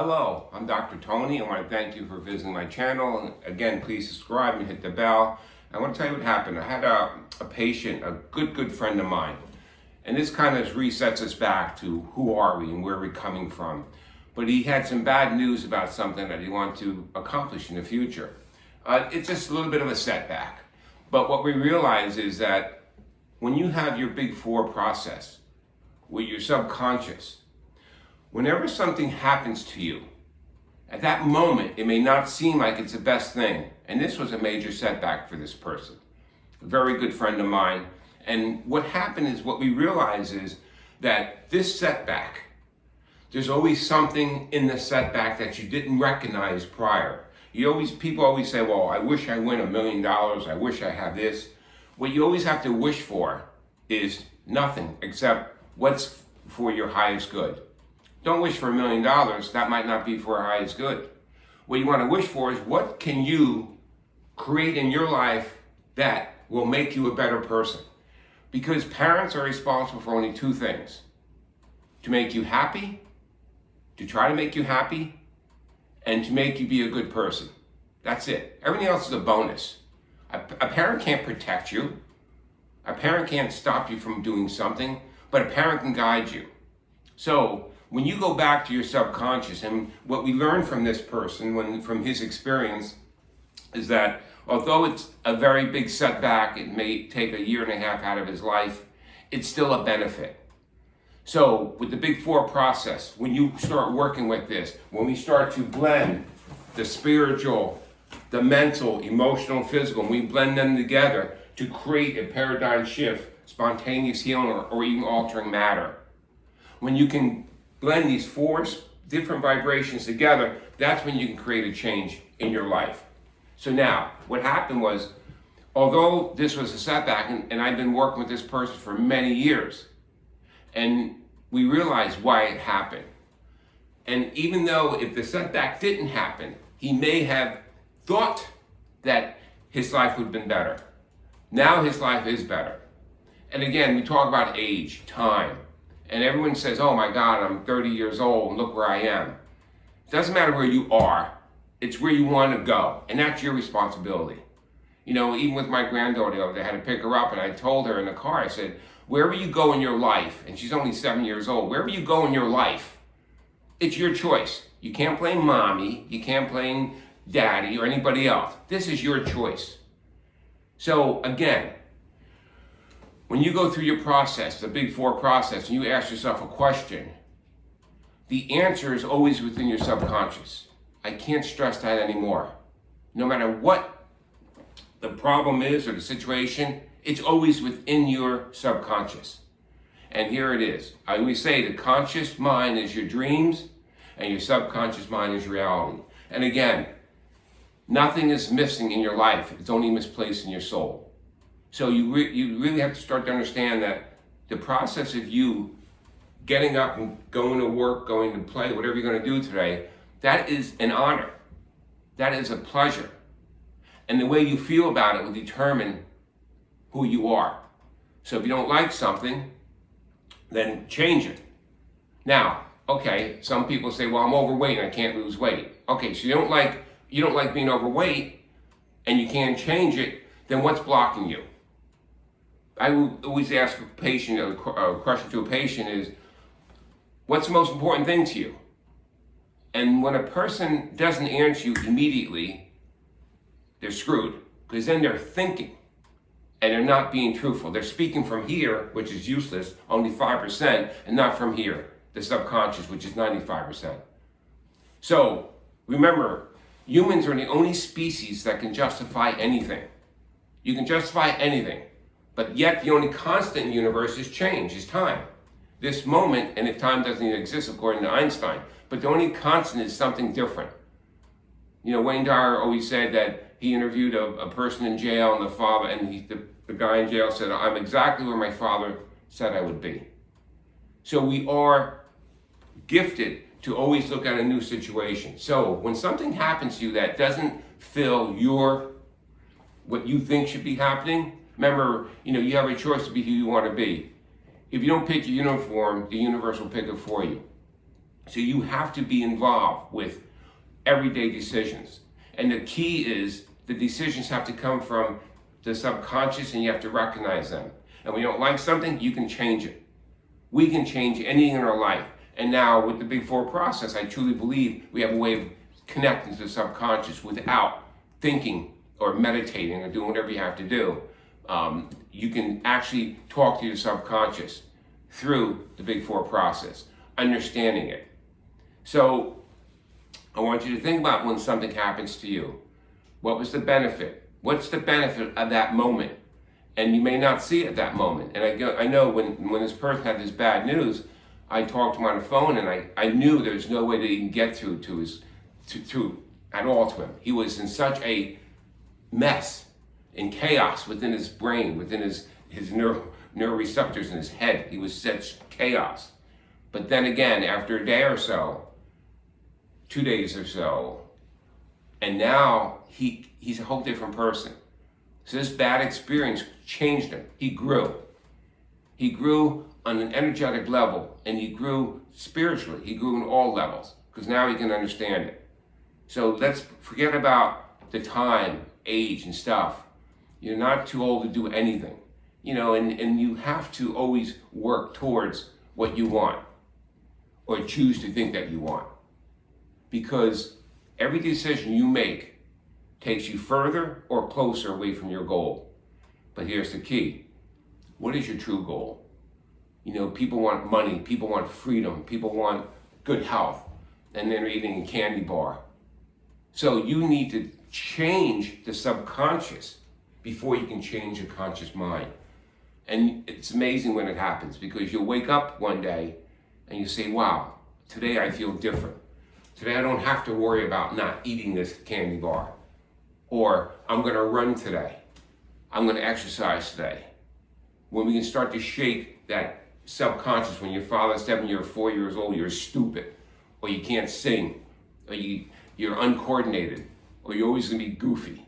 Hello, I'm Dr. Tony. I want to thank you for visiting my channel. And again, please subscribe and hit the bell. I want to tell you what happened. I had a patient, a good friend of mine, and this kind of resets us back to who are we and where we're coming from. But he had some bad news about something that he wanted to accomplish in the future. It's just a little bit of a setback. But what we realize is that when you have your big four process with your subconscious, whenever something happens to you, at that moment, it may not seem like it's the best thing. And this was a major setback for this person, a very good friend of mine. And what happened is, what we realize is that this setback, there's always something in the setback that you didn't recognize prior. People always say, well, I wish I win $1 million. I wish I have this. What you always have to wish for is nothing except what's for your highest good. Don't wish for $1 million. That might not be for our highest good. What you want to wish for is, what can you create in your life that will make you a better person? Because parents are responsible for only two things: to make you happy, to try to make you happy, and to make you be a good person. That's it. Everything else is a bonus. A parent can't protect you. A parent can't stop you from doing something, but a parent can guide you. So when you go back to your subconscious, and what we learned from this person, from his experience, is that although it's a very big setback, it may take 1.5 years out of his life, it's still a benefit. So with the big four process, when you start working with this, when we start to blend the spiritual, the mental, emotional, physical, and we blend them together to create a paradigm shift, spontaneous healing, or even altering matter. When you can blend these four different vibrations together, that's when you can create a change in your life. So now, what happened was, although this was a setback, and I've been working with this person for many years, and we realized why it happened. And even though if the setback didn't happen, he may have thought that his life would have been better. Now his life is better. And again, we talk about age, time. And everyone says, oh my God, I'm 30 years old and look where I am. It doesn't matter where you are, it's where you want to go. And that's your responsibility. Even with my granddaughter, I had to pick her up, and I told her in the car, I said, wherever you go in your life, and she's only 7 years old, wherever you go in your life, it's your choice. You can't blame mommy, you can't blame daddy or anybody else. This is your choice. So again, when you go through your process, the big four process, and you ask yourself a question, the answer is always within your subconscious. I can't stress that anymore. No matter what the problem is or the situation, it's always within your subconscious. And here it is. I always say the conscious mind is your dreams, and your subconscious mind is reality. And again, nothing is missing in your life. It's only misplaced in your soul. So you really have to start to understand that the process of you getting up and going to work, going to play, whatever you're going to do today, that is an honor. That is a pleasure. And the way you feel about it will determine who you are. So if you don't like something, then change it. Now, okay, some people say, well, I'm overweight and I can't lose weight. Okay, so you don't like being overweight and you can't change it, then what's blocking you? I will always ask a patient, a question to a patient is, what's the most important thing to you? And when a person doesn't answer you immediately, they're screwed, because then they're thinking and they're not being truthful. They're speaking from here, which is useless, only 5%, and not from here, the subconscious, which is 95%. So remember, humans are the only species that can justify anything. You can justify anything, but yet the only constant in the universe is change, is time. This moment, and if time doesn't even exist according to Einstein, but the only constant is something different. Wayne Dyer always said that he interviewed a person in jail, and the father, and the guy in jail said, I'm exactly where my father said I would be. So we are gifted to always look at a new situation. So when something happens to you that doesn't fill what you think should be happening, remember, you have a choice to be who you want to be. If you don't pick your uniform, the universe will pick it for you. So you have to be involved with everyday decisions. And the key is the decisions have to come from the subconscious, and you have to recognize them. And when you don't like something, you can change it. We can change anything in our life. And now with the Big Four process, I truly believe we have a way of connecting to the subconscious without thinking or meditating or doing whatever you have to do. You can actually talk to your subconscious through the Big Four process, understanding it. So I want you to think about when something happens to you. What was the benefit? What's the benefit of that moment? And you may not see it at that moment. And I know when this person had this bad news, I talked to him on the phone, and I knew there was no way to even get through at all to him. He was in such a mess, in chaos within his brain, within his neuroreceptors in his head. He was such chaos. But then again, after a day or so, 2 days or so, and now he's a whole different person. So this bad experience changed him. He grew. He grew on an energetic level, and he grew spiritually. He grew in all levels, because now he can understand it. So let's forget about the time, age, and stuff. You're not too old to do anything, and you have to always work towards what you want, or choose to think that you want. Because every decision you make takes you further or closer away from your goal. But here's the key. What is your true goal? People want money, people want freedom, people want good health, and then they're eating a candy bar. So you need to change the subconscious before you can change your conscious mind. And it's amazing when it happens, because you'll wake up one day and you say, wow, today I feel different. Today I don't have to worry about not eating this candy bar. Or I'm going to run today. I'm going to exercise today. When we can start to shake that subconscious, when your father said when you're 4 years old, you're stupid, or you can't sing, or you're uncoordinated, or you're always going to be goofy.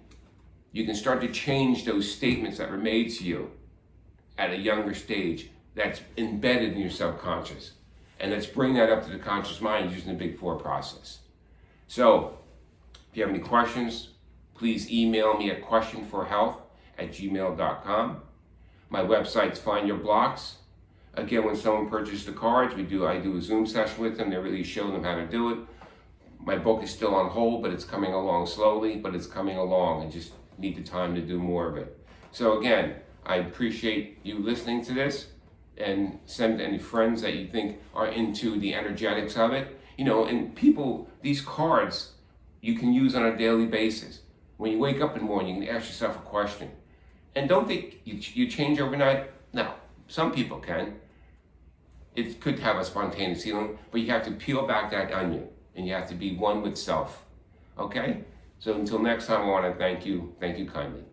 You can start to change those statements that were made to you at a younger stage that's embedded in your subconscious. And let's bring that up to the conscious mind using the Big Four process. So, if you have any questions, please email me at questionforhealth@gmail.com. My website's Find Your Blocks. Again, when someone purchases the cards, I do a Zoom session with them. They really show them how to do it. My book is still on hold, but it's coming along slowly, but it's coming along. I just need the time to do more of it. So again, I appreciate you listening to this, and send any friends that you think are into the energetics of it. And people, these cards you can use on a daily basis. When you wake up in the morning, you can ask yourself a question. And don't think you change overnight. No, some people can. It could have a spontaneous healing, but you have to peel back that onion, and you have to be one with self. Okay? So until next time, I want to thank you. Thank you kindly.